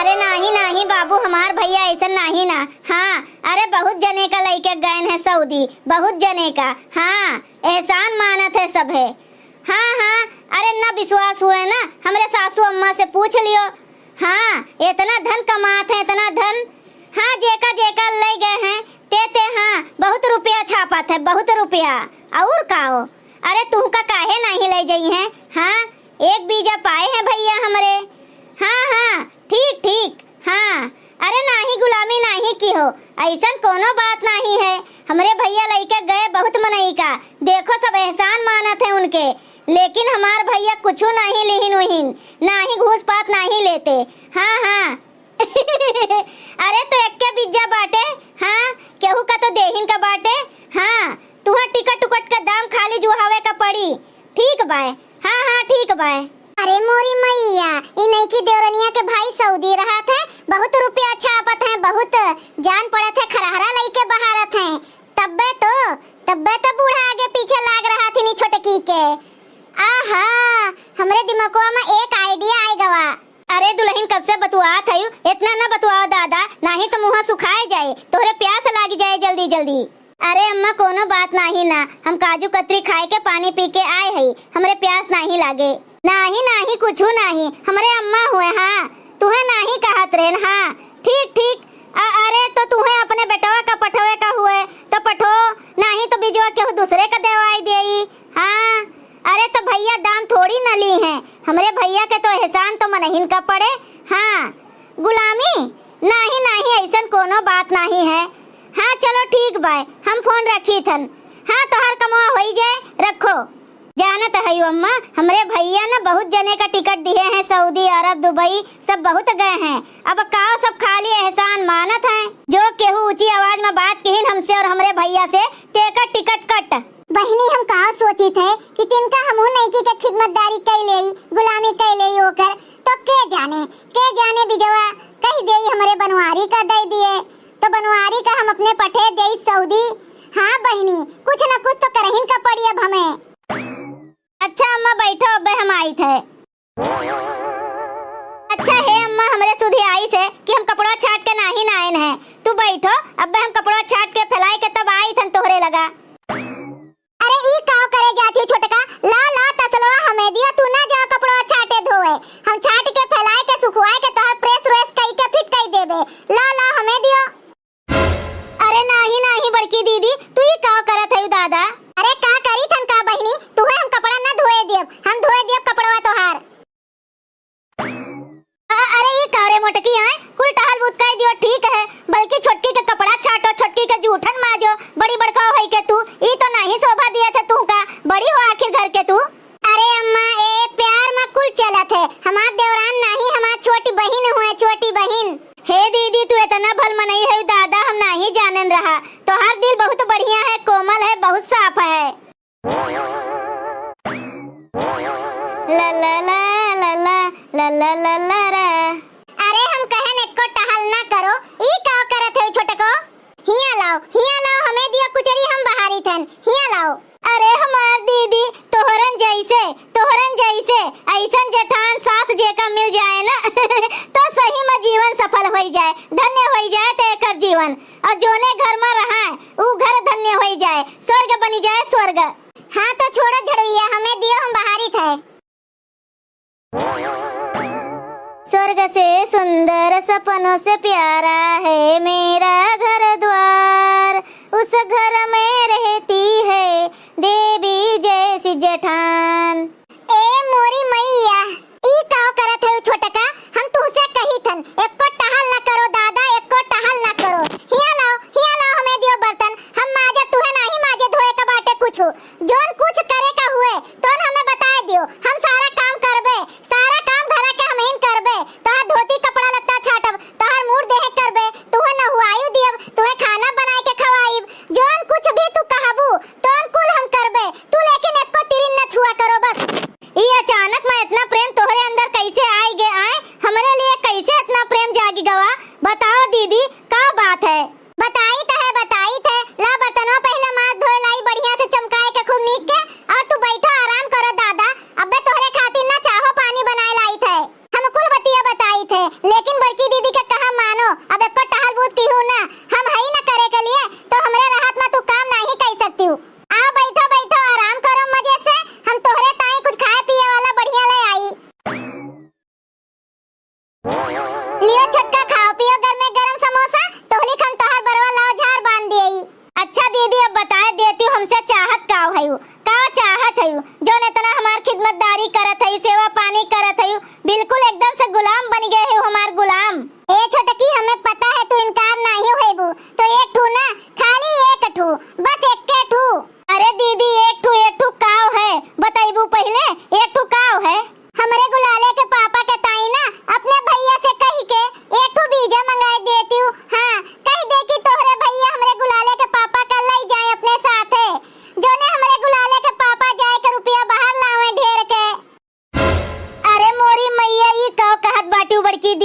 अरे नाही नाही बाबू, हमार भैया ऐसा नहीं ना। हाँ, अरे बहुत जने का लइके गए हैं सऊदी, बहुत जने का। हाँ, एहसान मानत है सब है। हाँ हाँ, अरे ना विश्वास हुए ना, हमरे सासू अम्मा से पूछ लियो। हाँ, इतना धन कमाते हैं, इतना धन। हाँ, जेका जेका ले गए हैं ते हाँ, बहुत रुपया छापत है, बहुत रुपया। और काओ, अरे तुमका काहे नहीं ले जाई हैं? हाँ, एक बीजा पाए हैं भैया हमरे। हाँ हाँ, ठीक ठीक। हाँ, अरे नाही गुलामी नहीं की हो, ऐसा कोनो बात नहीं है। हमरे भैया लेके गए बहुत मनई का, देखो सब एहसान मानत है उनके। लेकिन हमार भैया कुछ नहीं लिहिन उहिन, नाही घूस पात नहीं लेते। हाँ हाँ अरे तो एक के बिज्जा बाटे। हाँ, केहू का तो देहिन का बाटे। हाँ, तुहा टिकट टुकट का दाम खाली जुहावे का पड़ी। ठीक बाय। हाँ हाँ ठीक बाय। अरे मोरी मैया, इन्हीं की देवरनिया के भाई सऊदी रहा थे, बहुत रुपया छापत है, बहुत जान पड़त है, खरहरा लेके बहारत है। तब्बे तो बूढ़ा आगे पीछे लाग रहा थी नी छोटकी के। आहा, हमरे दिमागवा में एक आइडिया आई गवा। अरे दुल्हन कब से बतुआत है, इतना ना बतुआओ दादा, नहीं तो मुँह सुखाए जाए, तोहरे प्यास लग जाए जल्दी जल्दी। अरे अम्मा कोनो बात नहीं ना, हम काजू कतरी खाए के पानी पी के आए हैं, हमरे प्यास नहीं लागे। नहीं नहीं कुछ नहीं, हमरे अम्मा हुए। हाँ, तुहे नहीं कहत रे। हाँ ठीक ठीक। अरे तो तुहे अपने बेटवा का पठवे का हुए तो पठो, नहीं तो बिजवा केहू दूसरे का देवाई देई। हाँ, अरे तो भैया दाम थोड़ी न ली हैं, हमरे भैया के तो एहसान तो मनहिन का पड़े। हाँ, गुलामी नहीं नहीं, ऐसा कोनो बात नहीं है। हाँ चलो ठीक बाय, हम फोन रखी थन। हाँ, तो हर कमवा हो जाए, रखो। जानत है अम्मा, हमरे भैया ना बहुत जने का टिकट दिए हैं, सऊदी अरब दुबई सब बहुत गए हैं। अब काओ सब खाली एहसान मानत हैं। जो केहू ऊंची आवाज में बात कहिन हमसे और हमरे भैया से, तेका टिकट कट। बहनी हम कहा सोची थे कि तिनका हमहू नहीं की खिदमतदारी कई लेई, गुलामी कई लेई होकर, तो के जाने बिजवा कही देई हमरे बनवारी का दे दिए, तो बनवारी का हम अपने पठे देई सऊदी। हाँ बहनी, कुछ न कुछ तो करहिन का पड़ी अब हमें। अच्छा अम्मा बैठो, अब हम आई थे। अच्छा है अम्मा, हमरे सुधी आई से कि हम कपड़ा छाट के नहीं नायन है। तू बैठो, अब हम कपड़ा छाट के फैलाई के तब आई थन तोहरे लगा। अरे ई काओ करे जाती छोटका, ला ला तसलवा हमें दियो, तू ना जा कपड़ा छाटे धोए, हम छाट के फैलाए के सुखवाए के तोहर प्रेस व्रेस कई के फिट कई देबे। ला ला हमें दियो। अरे नहीं नहीं बड़की दीदी, तू ई काओ करत है दादा? अरे का करी थन का बहनी, तुहे हम कपड़ा ना धोए देब, हम धोए देब कपड़वा तोहार। अरे ई कारे मोटकी आए, कुल टहल बुतकाई दियो ठीक है, बल्कि छोटकी के कपड़ा छाटो, छोटकी के जूठन माजो, बड़ी बड़का है के तू, ई तो नहीं शोभा दिया थे तू का, बड़ी हो आखिर घर के तू। अरे अम्मा, ए प्यार में कुल चलत है, हमार देवरान नहीं, हमार छोटी बहन हुए, छोटी बहन। हे दीदी, तू इतना भल मनई है दादा, हम नहीं जानन रहा। तोहार दिल बहुत बढ़िया है, कोमल है, बहुत साफ है। ला ला ला ला ला ला ला ला ला। अरे हम कहन एको टहल ना करो, ई का करत है छोटको? हिया लाओ हमें दिया कुचरी, हम बाहरी थन, हिया लाओ। अरे हमार दीदी, तोहरन जैसे ऐसन जेठान सास जेका मिल जाए ना तो सही में जीवन सफल हो जाए, धन्य हो जाए ते एकर जीवन। और जोने घर में रहा ऊ घर धन्य हो जाए, स्वर्ग बनी जाए स्वर्ग। हाँ तो छोड़ो झड़ुइया, हमें दियो, हम बाहरी थे। स्वर्ग से सुंदर सपनों से प्यारा है मेरा घर द्वार, उस घर में रहती है देवी जैसी जेठान। ए मोरी मैया, ई काओ करत है छोटका, हम तुमसे कही थन एको टहल ना करो दादा, एको टहल ना करो। हिया लाओ हमें दियो बर्तन, हम माजे, तुहे नहीं माजे धोए का बाटे कुछ, जोन कुछ करे का हुए तो हमें बता दियो, हम सारा काम करबे, सारा काम घर के हम ही करबे, तोहर धोती कपड़ा लत्ता छाटब, तोहर मुंह देह करबे, तुहे नहुआयु दियब, तुहे खाना बनाए के खवाइब, जोन कुछ भी तू कहबू तोन कुल हम करबे, तू लेकिन एको तिरिन न छुआ करो बस। ई अचानक में इतना प्रेम तोहरे अंदर कैसे आई गे आए, हमरे लिए कैसे इतना प्रेम जागी गवा? बताओ दीदी, का बात है? बताई थे ला बर्तनों पहले माथ धोए लाई बढ़िया से चमकाए के खूब नीक के, और तू बैठा आराम करो दादा, अबे तोहरे खातिर ना चाहो पानी बनाए लाई थे, हम कुल बतिया बताई थे, लेकिन बड़की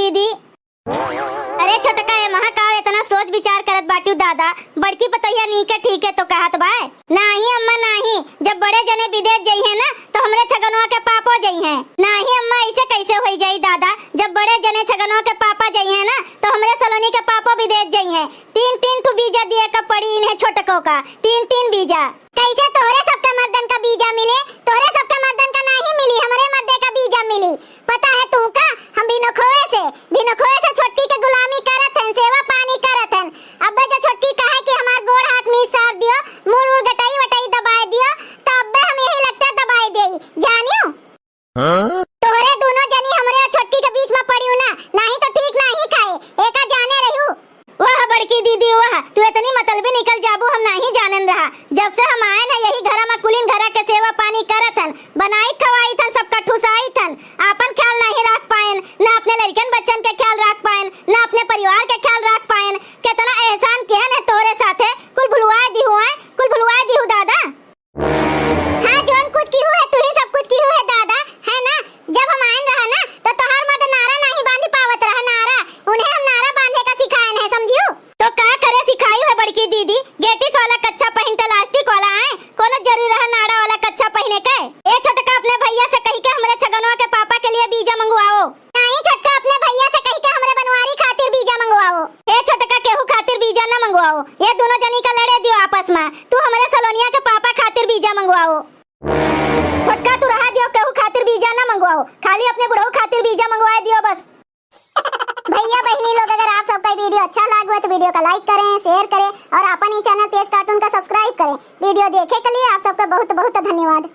दीदी। अरे छोटका ये महाकाव इतना सोच विचार करत बाटी दादा, बड़की पतैया नी के ठीक है तो कहत बाय। नाही अम्मा नाही, जब बड़े जने विदेश जाई है ना तो हमरे छगनवा के पापो जाई है। नाही अम्मा ऐसे कैसे होई जाई दादा, जब बड़े जने छगनवा के पापा जाई है ना तो हमरे सलोनी के पापो विदेश जाई है। 3-3 ठू बीजा दिए का पड़ी इन्हें छोटको का, 3-3 बीजा। कैसे तोरे सबके मर्दन का बीजा मिले? तोरे सबके मर्दन का नहीं मिली, हमरे मर्दे का बीजा मिली। पता है तू का, हम बिनो खोए से छोटकी के गुलामी करत हन, सेवा पानी करत हन। अबे जो छोटकी कहे कि हमार गोड़ हाथ में सार दियो, मुंह गटाई वटाई दबाए दियो, तो अबे हम यही लगता दबाए देई, जानियो। तोरे दोनों जनी हमरे और छोटकी के बीच में पड़ी ना, नहीं तो ठीक नहीं खाए, एका जाने रहू। वाह बड़की दीदी वाह, तू इतनी मतलबी निकल जाबू हम नहीं जानन रहा। जब से हम आए ना यही घर में कुलीन घर के सेवा पानी करत हन, बनाई खवाई थन, सबका ठुसाई थन। आपन ख्याल नहीं रख पाएन, ना अपने लड़कन बच्चन के ख्याल रख पाएन, ना अपने परिवार के ख्याल रख पाएन। कितना एहसान किया ने तोरे साथे, कुल भुलवाए दी हुआ, कुल भुलवाए दी हूं दादा। हां जोन कुछ की है तू ही सब कुछ की है दादा, है ना। जब हम आए रहा ना तो तोहर मत नारा नहीं बांधी पावत रहा, नारा उन्हें हम नारा बांधे का सिखाएन है, समझियो। तो का करे सिखाई है बड़की दीदी, गेटिस वाला कच्चा पहन के इलास्टिक वाला आए, कोनो जरूरी रहा नारा वाला कच्चा पहने के। ए छोटका अपने भैया से कह के हमरे छगनवा के पापा के लिए बीजा मंगवाओ। नहीं छोटका अपने भैया से कह के हमरे बनवारी खातिर बीजा मंगवाओ। ए छोटका केहू खातिर बीजा ना मंगवाओ, ये दोनों जनी का लड़े दियो आपस में। तू हमरे सलोनिया के पापा खातिर बीजा मंगवाओ। छोटका तू रहा दियो, केहू खातिर बीजा ना मंगवाओ, खाली अपने बुढ़ऊ खातिर बीजा मंगवाए दियो बस। भैया बहनी लोग, अगर आप सबका वीडियो अच्छा लगा तो वीडियो का लाइक करें, शेयर करें और अपन ही चैनल तेज कार्टून का सब्सक्राइब करें। वीडियो देखे के लिए आप सबका बहुत बहुत धन्यवाद।